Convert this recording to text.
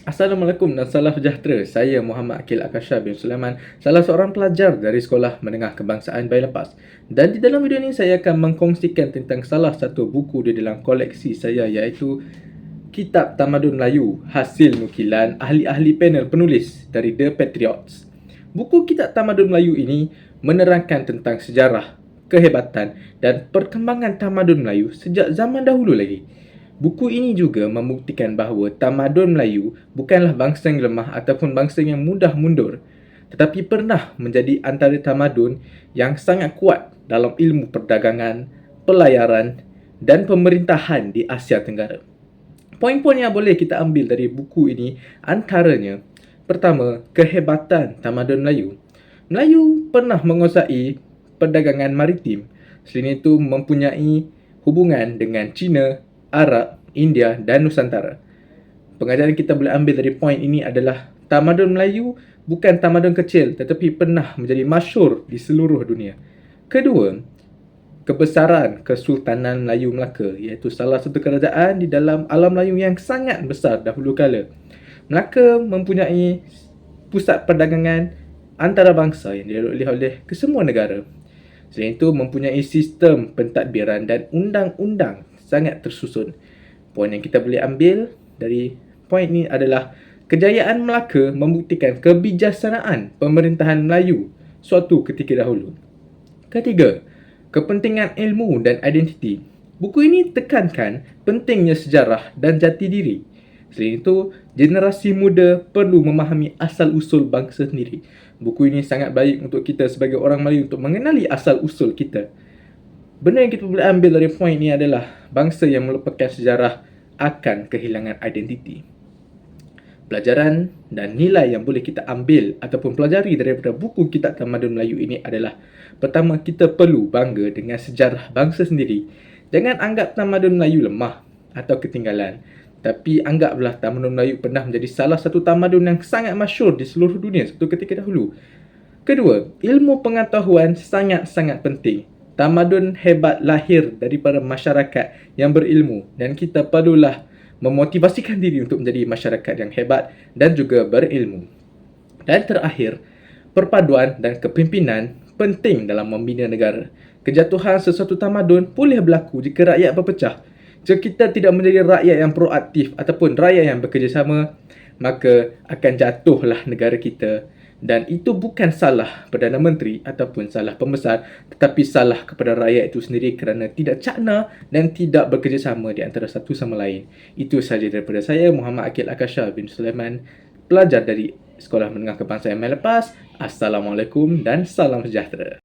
Assalamualaikum dan salam sejahtera. Saya Muhammad Akil Akasha bin Sulaiman, salah seorang pelajar dari Sekolah Menengah Kebangsaan Bayi Lepas. Dan di dalam video ini saya akan mengkongsikan tentang salah satu buku di dalam koleksi saya, iaitu Kitab Tamadun Melayu, hasil nukilan ahli-ahli panel penulis dari The Patriots. Buku Kitab Tamadun Melayu ini menerangkan tentang sejarah, kehebatan dan perkembangan tamadun Melayu sejak zaman dahulu lagi. Buku ini juga membuktikan bahawa tamadun Melayu bukanlah bangsa yang lemah ataupun bangsa yang mudah mundur, tetapi pernah menjadi antara tamadun yang sangat kuat dalam ilmu perdagangan, pelayaran dan pemerintahan di Asia Tenggara. Poin-poin yang boleh kita ambil dari buku ini antaranya, pertama, kehebatan tamadun Melayu. Melayu pernah menguasai perdagangan maritim. Selain itu mempunyai hubungan dengan China, Arab, India dan Nusantara. Pengajaran kita boleh ambil dari poin ini adalah tamadun Melayu bukan tamadun kecil tetapi pernah menjadi masyhur di seluruh dunia. Kedua, kebesaran Kesultanan Melayu Melaka, iaitu salah satu kerajaan di dalam alam Melayu yang sangat besar dahulu kala. Melaka mempunyai pusat perdagangan antarabangsa yang dilalui oleh kesemua negara. Selain itu mempunyai sistem pentadbiran dan undang-undang sangat tersusun. Poin yang kita boleh ambil dari poin ini adalah kejayaan Melaka membuktikan kebijaksanaan pemerintahan Melayu suatu ketika dahulu. Ketiga, kepentingan ilmu dan identiti. Buku ini tekankan pentingnya sejarah dan jati diri. Selain itu, generasi muda perlu memahami asal-usul bangsa sendiri. Buku ini sangat baik untuk kita sebagai orang Melayu untuk mengenali asal-usul kita. Benda yang kita boleh ambil dari poin ini adalah bangsa yang melupakan sejarah akan kehilangan identiti. Pelajaran dan nilai yang boleh kita ambil ataupun pelajari daripada buku Kitab Tamadun Melayu ini adalah, pertama, kita perlu bangga dengan sejarah bangsa sendiri. Jangan anggap tamadun Melayu lemah atau ketinggalan, tapi anggaplah tamadun Melayu pernah menjadi salah satu tamadun yang sangat masyhur di seluruh dunia suatu ketika dahulu. Kedua, ilmu pengetahuan sangat-sangat penting. Tamadun hebat lahir daripada masyarakat yang berilmu dan kita perlulah memotivasikan diri untuk menjadi masyarakat yang hebat dan juga berilmu. Dan terakhir, perpaduan dan kepimpinan penting dalam membina negara. Kejatuhan sesuatu tamadun boleh berlaku jika rakyat berpecah. Jika kita tidak menjadi rakyat yang proaktif ataupun rakyat yang bekerjasama, maka akan jatuhlah negara kita. Dan itu bukan salah Perdana Menteri ataupun salah pembesar, tetapi salah kepada rakyat itu sendiri kerana tidak cakna dan tidak bekerjasama di antara satu sama lain. Itu sahaja daripada saya, Muhammad Akil Akasha bin Sulaiman, pelajar dari Sekolah Menengah Kebangsaan Bayi Lepas. Assalamualaikum dan salam sejahtera.